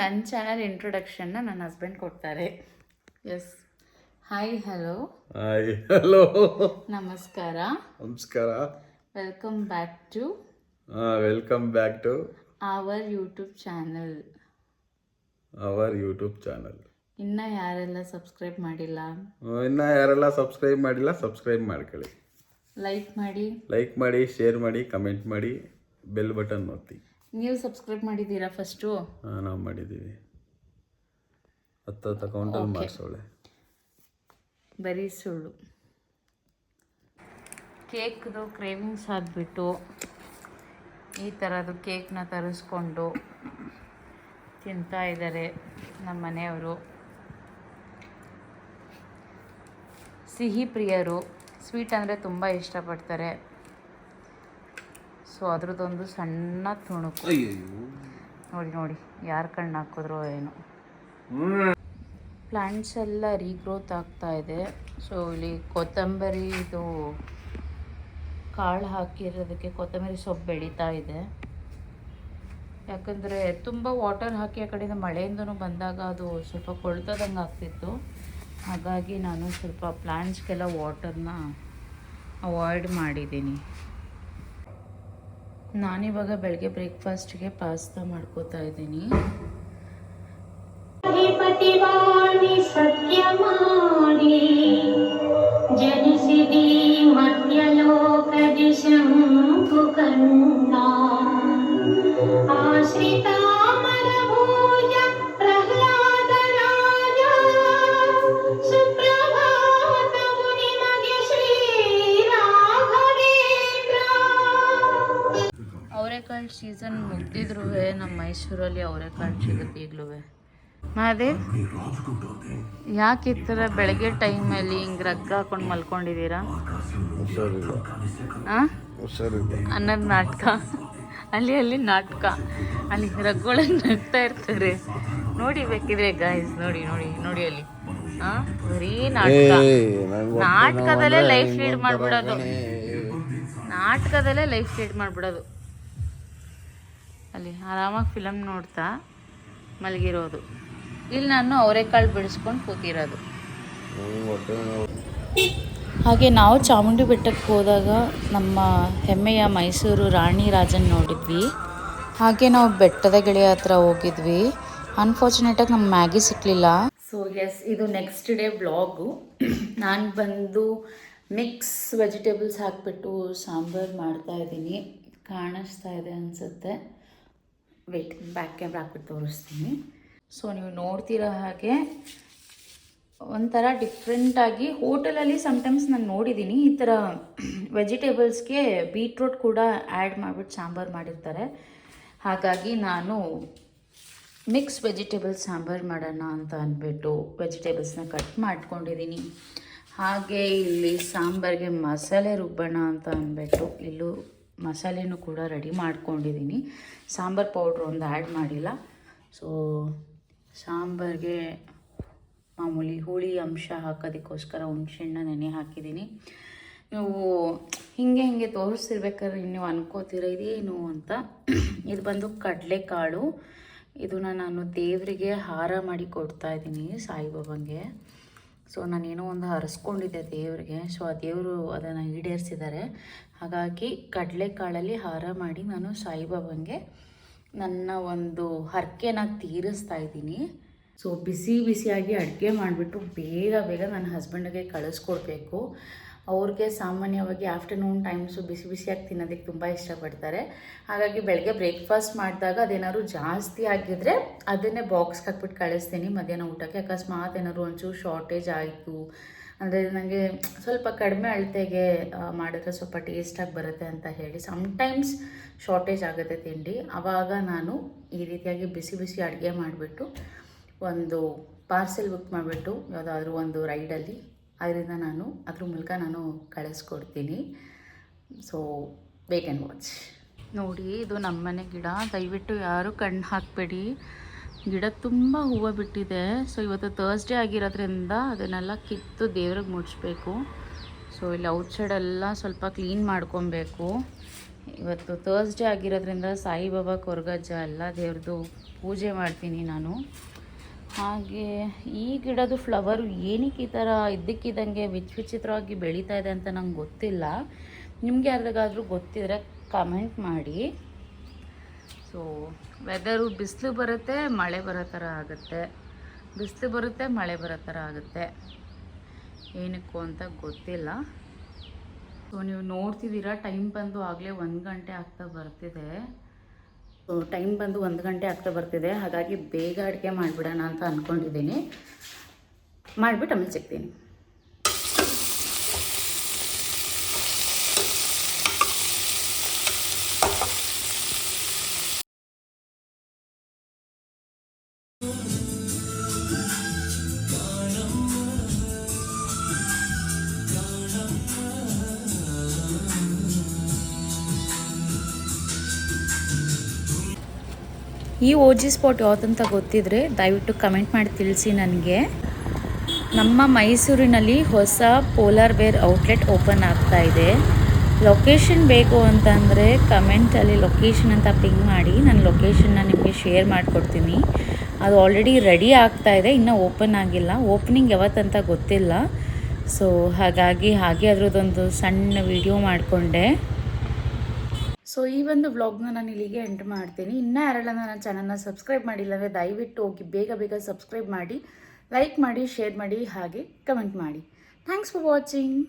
ನನ್ನ ಚಾನಲ್ ಇಂಟ್ರೊಡಕ್ಷನ್ನ ನನ್ನ ಹಸ್ಬೆಂಡ್ ಕೊಡ್ತಾರೆ. Yes, hi hello. Hi hello, ನಮಸ್ಕಾರ. ನಮಸ್ಕಾರ. Welcome back to our YouTube channel. ಇನ್ನ ಯಾರೆಲ್ಲ ಸಬ್ಸ್ಕ್ರೈಬ್ ಮಾಡಿಲ್ಲ, ಸಬ್ಸ್ಕ್ರೈಬ್ ಮಾಡ್ಕೊಳ್ಳಿ. ಲೈಕ್ ಮಾಡಿ, ಶೇರ್ ಮಾಡಿ, ಕಮೆಂಟ್ ಮಾಡಿ, ಬೆಲ್ ಬಟನ್ ಒತ್ತಿ. ನೀವು ಸಬ್ಸ್ಕ್ರೈಬ್ ಮಾಡಿದ್ದೀರಾ ಫಸ್ಟು? ನಾವು ಮಾಡಿದ್ದೀವಿ. 10 ಅಕೌಂಟಲ್ಲಿ ಮಾಡಿಸೋಳೆ. ಬರೀ ಸುಳ್ಳು. ಕೇಕ್ದು ಕ್ರೇವಿಂಗ್ಸ್ ಆಗಿಬಿಟ್ಟು ಈ ಥರದ್ದು ಕೇಕ್ನ ತರಿಸ್ಕೊಂಡು ತಿಂತಾ ಇದ್ದಾರೆ ನಮ್ಮ ಮನೆಯವರು. ಸಿಹಿ ಪ್ರಿಯರು, ಸ್ವೀಟ್ ಅಂದರೆ ತುಂಬ ಇಷ್ಟಪಡ್ತಾರೆ. ಸೊ ಅದ್ರದ್ದೊಂದು ಸಣ್ಣ ತುಣುಕು ನೋಡಿ ಯಾರು ಕಣ್ಣು ಹಾಕಿದ್ರೋ ಏನೋ. ಪ್ಲ್ಯಾಂಟ್ಸ್ ಎಲ್ಲ ರೀಗ್ರೋತ್ ಆಗ್ತಾ ಇದೆ. ಸೊ ಇಲ್ಲಿ ಕೊತ್ತಂಬರಿ ಇದು ಕಾಳು ಹಾಕಿರೋದಕ್ಕೆ ಕೊತ್ತಂಬರಿ ಸೊಪ್ಪು ಬೆಳೀತಾ ಇದೆ. ಯಾಕಂದರೆ ತುಂಬ ವಾಟರ್ ಹಾಕಿ ಆ ಕಡೆಯಿಂದ ಮಳೆಯಿಂದನೂ ಬಂದಾಗ ಅದು ಸ್ವಲ್ಪ ಕೊಳ್ತದಂಗೆ ಆಗ್ತಿತ್ತು. ಹಾಗಾಗಿ ನಾನು ಸ್ವಲ್ಪ ಪ್ಲ್ಯಾಂಟ್ಸ್ಗೆಲ್ಲ ವಾಟರ್ನ ಅವಾಯ್ಡ್ ಮಾಡಿದ್ದೀನಿ. ನಾನಿವಾಗ ಬೆಳಗ್ಗೆ ಬ್ರೇಕ್ಫಾಸ್ಟ್ಗೆ ಪಾಸ್ತಾ ಮಾಡ್ಕೋತಾ ಇದ್ದೀನಿ. ಜನಿಸಿದಿ ಮಧ್ಯಲೋಕದಿ ಶಂಕುಕರ್ಣ ಆಶ್ರಿತ ಮರಭೂಜ ಪ್ರಹ್ಲಾದ ರಾಜ ಸುಪ್ರಭಾತವು ನಿಮಗೆ ಶ್ರೀ ರಾಘವೇಂದ್ರ. ಅವರೆಕಾಳು ಸೀಸನ್ ಮುಗ್ದಿದ್ರು ನಮ್ಮ ಮೈಸೂರಲ್ಲಿ ಅವರೆಕಾಳು ಸಿಗುತ್ತೆ ಈಗಲೂ. ಮಹಾದೇವ್, ಯಾಕೆ ಈ ಥರ ಬೆಳಗ್ಗೆ ಟೈಮಲ್ಲಿ ಹಿಂಗೆ ರಗ್ಗ ಹಾಕೊಂಡು ಮಲ್ಕೊಂಡಿದ್ದೀರಾ? ಅನ್ನೋದು ನಾಟಕ, ಅಲ್ಲಿ ನಾಟಕ, ಅಲ್ಲಿ ರಗ್ಗೊಳಗೆ ನಗ್ತಾ ಇರ್ತಾರೆ ನೋಡಿ. ಬೇಕಿದ್ರೆ ಗಾಯ್ಸ್ ನೋಡಿ ಅಲ್ಲಿ ಬರೀ ನಾಟಕದಲ್ಲೇ ಲೈಫ್ ಲೀಡ್ ಮಾಡಿಬಿಡೋದು. ಅಲ್ಲಿ ಆರಾಮಾಗಿ ಫಿಲಮ್ ನೋಡ್ತಾ ಮಲಗಿರೋದು. ಇಲ್ಲಿ ನಾನು ಅವರೆಕಾಳು ಬಿಡಿಸ್ಕೊಂಡು ಕೂತಿರೋದು. ಹಾಗೆ ನಾವು ಚಾಮುಂಡಿ ಬೆಟ್ಟಕ್ಕೆ ಹೋದಾಗ ನಮ್ಮ ಹೆಮ್ಮೆಯ ಮೈಸೂರು ರಾಣಿ ರಾಜನ್ ನೋಡಿದ್ವಿ. ಹಾಗೆ ನಾವು ಬೆಟ್ಟದ ಗೆಳೆಯ ಹತ್ರ ಹೋಗಿದ್ವಿ. ಅನ್ಫಾರ್ಚುನೇಟಾಗಿ ನಮ್ಮ ಮ್ಯಾಗಿ ಸಿಕ್ಕಲಿಲ್ಲ. ಸೊ ಎಸ್, ಇದು ನೆಕ್ಸ್ಟ್ ಡೇ ಬ್ಲಾಗು. ನಾನು ಬಂದು ಮಿಕ್ಸ್ ವೆಜಿಟೇಬಲ್ಸ್ ಹಾಕಿಬಿಟ್ಟು ಸಾಂಬಾರು ಮಾಡ್ತಾಯಿದ್ದೀನಿ. ಕಾಣಿಸ್ತಾ ಇದೆ ಅನಿಸುತ್ತೆ. ವೇಟ್, ಬ್ಯಾಕ್ ಕ್ಯಾಮ್ರಾ ಹಾಕ್ಬಿಟ್ಟು ತೋರಿಸ್ತೀನಿ. ಸೊ ನೀವು ನೋಡ್ತಿರೋ ಹಾಗೆ ಒಂಥರ ಡಿಫ್ರೆಂಟಾಗಿ ಹೋಟೆಲಲ್ಲಿ ಸಮ್ಟೈಮ್ಸ್ ನಾನು ನೋಡಿದ್ದೀನಿ ಈ ಥರ ವೆಜಿಟೇಬಲ್ಸ್ಗೆ ಬೀಟ್ರೂಟ್ ಕೂಡ ಆ್ಯಡ್ ಮಾಡಿಬಿಟ್ಟು ಸಾಂಬಾರು ಮಾಡಿರ್ತಾರೆ. ಹಾಗಾಗಿ ನಾನು ಮಿಕ್ಸ್ ವೆಜಿಟೇಬಲ್ಸ್ ಸಾಂಬಾರು ಮಾಡೋಣ ಅಂತ ಅಂದ್ಬಿಟ್ಟು ವೆಜಿಟೇಬಲ್ಸ್ನ ಕಟ್ ಮಾಡ್ಕೊಂಡಿದ್ದೀನಿ. ಹಾಗೆ ಇಲ್ಲಿ ಸಾಂಬಾರಿಗೆ ಮಸಾಲೆ ರುಬ್ಬೋಣ ಅಂತ ಅಂದ್ಬಿಟ್ಟು ಇಲ್ಲೂ ಮಸಾಲೆನೂ ಕೂಡ ರೆಡಿ ಮಾಡ್ಕೊಂಡಿದ್ದೀನಿ. ಸಾಂಬಾರು ಪೌಡ್ರ್ ಒಂದು ಆ್ಯಡ್ ಮಾಡಿಲ್ಲ. ಸೊ ಸಾಂಬಾರಿಗೆ ಮಾಮೂಲಿ ಹುಳಿ ಅಂಶ ಹಾಕೋದಕ್ಕೋಸ್ಕರ ಹುಣಸೆಹಣ್ಣ ನೆನೆ ಹಾಕಿದ್ದೀನಿ. ನೀವು ಹಿಂಗೆ ತೋರಿಸ್ತಿರ್ಬೇಕಾದ್ರೆ ನೀವು ಅನ್ಕೋತೀರ ಇದೇನು ಅಂತ. ಇದು ಬಂದು ಕಡಲೆಕಾಳು. ಇದನ್ನು ನಾನು ದೇವರಿಗೆ ಹಾರ ಮಾಡಿ ಕೊಡ್ತಾಯಿದ್ದೀನಿ ಸಾಯಿಬಾಬಂಗೆ. ಸೊ ನಾನೇನೋ ಒಂದು ಹರಿಸ್ಕೊಂಡಿದ್ದೆ ದೇವರಿಗೆ. ಸೊ ಆ ದೇವರು ಅದನ್ನು ಈಡೇರಿಸಿದ್ದಾರೆ. ಹಾಗಾಗಿ ಕಡಲೆಕಾಳಲ್ಲಿ ಹಾರ ಮಾಡಿ ನಾನು ಸಾಯಿಬಾಬಂಗೆ ನನ್ನ ಒಂದು ಹರಕೆನ ತೀರಿಸ್ತಾ ಇದ್ದೀನಿ. ಸೊ ಬಿಸಿಯಾಗಿ ಅಡುಗೆ ಮಾಡಿಬಿಟ್ಟು ಬೇಗ ನನ್ನ ಹಸ್ಬೆಂಡಿಗೆ ಕಳಿಸ್ಕೊಡ್ಬೇಕು. ಅವ್ರಿಗೆ ಸಾಮಾನ್ಯವಾಗಿ ಆಫ್ಟರ್ನೂನ್ ಟೈಮ್ಸು ಬಿಸಿಯಾಗಿ ತಿನ್ನೋದಕ್ಕೆ ತುಂಬ ಇಷ್ಟಪಡ್ತಾರೆ. ಹಾಗಾಗಿ ಬೆಳಗ್ಗೆ ಬ್ರೇಕ್ಫಾಸ್ಟ್ ಮಾಡಿದಾಗ ಅದೇನಾದ್ರು ಜಾಸ್ತಿ ಆಗಿದ್ದರೆ ಅದನ್ನೇ ಬಾಕ್ಸ್ಗೆ ಹಾಕ್ಬಿಟ್ಟು ಕಳಿಸ್ತೀನಿ ಮಧ್ಯಾಹ್ನ ಊಟಕ್ಕೆ. ಅಕಸ್ಮಾತ್ ಏನಾದ್ರು ಒಂಚೂರು ಶಾರ್ಟೇಜ್ ಆಯಿತು ಅಂದರೆ ನನಗೆ ಸ್ವಲ್ಪ ಕಡಿಮೆ ಅಳತೆಗೆ ಮಾಡಿದ್ರೆ ಸ್ವಲ್ಪ ಟೇಸ್ಟಾಗಿ ಬರುತ್ತೆ ಅಂತ ಹೇಳಿ ಸಮ್ಟೈಮ್ಸ್ ಶಾರ್ಟೇಜ್ ಆಗುತ್ತೆ ತಿಂಡಿ. ಆವಾಗ ನಾನು ಈ ರೀತಿಯಾಗಿ ಬಿಸಿ ಅಡುಗೆ ಮಾಡಿಬಿಟ್ಟು ಒಂದು ಪಾರ್ಸೆಲ್ ಬುಕ್ ಮಾಡಿಬಿಟ್ಟು ಯಾವುದಾದ್ರೂ ಒಂದು ರೈಡಲ್ಲಿ ಅದರಿಂದ ಅದ್ರ ಮೂಲಕ ನಾನು ಕಳಿಸ್ಕೊಡ್ತೀನಿ. So wait and watch. ನೋಡಿ, ಇದು ನಮ್ಮನೆ ಗಿಡ. ದಯವಿಟ್ಟು ಯಾರೂ ಕಣ್ಣು ಹಾಕಬೇಡಿ. ಗಿಡ ತುಂಬ ಹೂವು ಬಿಟ್ಟಿದೆ. ಸೊ ಇವತ್ತು ಥರ್ಸ್ಡೇ ಆಗಿರೋದ್ರಿಂದ ಅದನ್ನೆಲ್ಲ ಕಿತ್ತು ದೇವ್ರಿಗೆ ಮುಡಿಸ್ಬೇಕು. ಸೊ ಇಲ್ಲಿ ಔಟ್ಸೈಡೆಲ್ಲ ಸ್ವಲ್ಪ ಕ್ಲೀನ್ ಮಾಡ್ಕೊಬೇಕು. ಇವತ್ತು ಥರ್ಸ್ಡೇ ಆಗಿರೋದ್ರಿಂದ ಸಾಯಿಬಾಬಾ ಕೊರಗಜ್ಜ ಎಲ್ಲ ದೇವ್ರದ್ದು ಪೂಜೆ ಮಾಡ್ತೀನಿ ನಾನು. ಹಾಗೆ ಈ ಗಿಡದ ಫ್ಲವರು ಏನಕ್ಕೆ ಈ ಥರ ಇದ್ದಕ್ಕಿದ್ದಂಗೆ ವಿಚಿತ್ರವಾಗಿ ಬೆಳೀತಾ ಇದೆ ಅಂತ ನಂಗೆ ಗೊತ್ತಿಲ್ಲ. ನಿಮಗೆ ಯಾರಿಗಾದ್ರೂ ಗೊತ್ತಿದ್ರೆ ಕಮೆಂಟ್ ಮಾಡಿ. ಸೊ ವೆದರು ಬಿಸಿಲು ಬರುತ್ತೆ, ಮಳೆ ಬರೋ ಥರ ಆಗುತ್ತೆ, ಬಿಸಿಲು ಬರುತ್ತೆ, ಮಳೆ ಬರೋ ಥರ ಆಗುತ್ತೆ. ಏನಕ್ಕೂ ಅಂತ ಗೊತ್ತಿಲ್ಲ. ಸೊ ನೀವು ನೋಡ್ತಿದ್ದೀರಾ ಟೈಮ್ ಬಂದು ಆಗಲೇ 1 ಗಂಟೆ ಆಗ್ತಾ ಬರ್ತಿದೆ. ಸೊ ಟೈಮ್ ಬಂದು 1 ಗಂಟೆ ಆಗ್ತಾ ಬರ್ತಿದೆ. ಹಾಗಾಗಿ ಬೇಗ ಅಡುಗೆ ಮಾಡಿಬಿಡೋಣ ಅಂತ ಅಂದ್ಕೊಂಡಿದ್ದೀನಿ. ಮಾಡಿಬಿಟ್ಟು ಆಮೇಲೆ ಸಿಗ್ತೀನಿ. ಈ OG ಸ್ಪಾಟ್ ಯಾವುದಂತ ಗೊತ್ತಿದ್ರೆ ದಯವಿಟ್ಟು ಕಮೆಂಟ್ ಮಾಡಿ ತಿಳಿಸಿ ನನಗೆ. ನಮ್ಮ ಮೈಸೂರಿನಲ್ಲಿ ಹೊಸ ಪೋಲಾರ್ ಬೇರ್ ಔಟ್ಲೆಟ್ ಓಪನ್ ಆಗ್ತಾ ಇದೆ. ಲೊಕೇಶನ್ ಬೇಕು ಅಂತಂದರೆ ಕಮೆಂಟಲ್ಲಿ ಲೊಕೇಶನ್ ಅಂತ ಪಿಂಗ್ ಮಾಡಿ, ನಾನು ಲೊಕೇಶನ್ನ ನಿಮಗೆ ಶೇರ್ ಮಾಡಿಕೊಡ್ತೀನಿ. ಅದು ಆಲ್ರೆಡಿ ರೆಡಿ ಆಗ್ತಾ ಇದೆ, ಇನ್ನೂ ಓಪನ್ ಆಗಿಲ್ಲ. ಓಪನಿಂಗ್ ಯಾವತ್ತಂತ ಗೊತ್ತಿಲ್ಲ. ಸೊ ಹಾಗಾಗಿ ಹಾಗೆ ಅದರದ್ದೊಂದು ಸಣ್ಣ ವಿಡಿಯೋ ಮಾಡಿಕೊಂಡೆ. ಸೊ ಈ ಒಂದು ವ್ಲಾಗ್ನ ನಾನು ಇಲ್ಲಿಗೆ ಎಂಡ್ ಮಾಡ್ತೀನಿ. ಇನ್ನೂ ಯಾರೆಲ್ಲ ನನ್ನ ಚಾನಲ್ನ ಸಬ್ಸ್ಕ್ರೈಬ್ ಮಾಡಿಲ್ಲ ಅಂದರೆ ದಯವಿಟ್ಟು ಹೋಗಿ ಬೇಗ ಸಬ್ಸ್ಕ್ರೈಬ್ ಮಾಡಿ, ಲೈಕ್ ಮಾಡಿ, ಶೇರ್ ಮಾಡಿ, ಹಾಗೆ ಕಮೆಂಟ್ ಮಾಡಿ. Thanks for watching.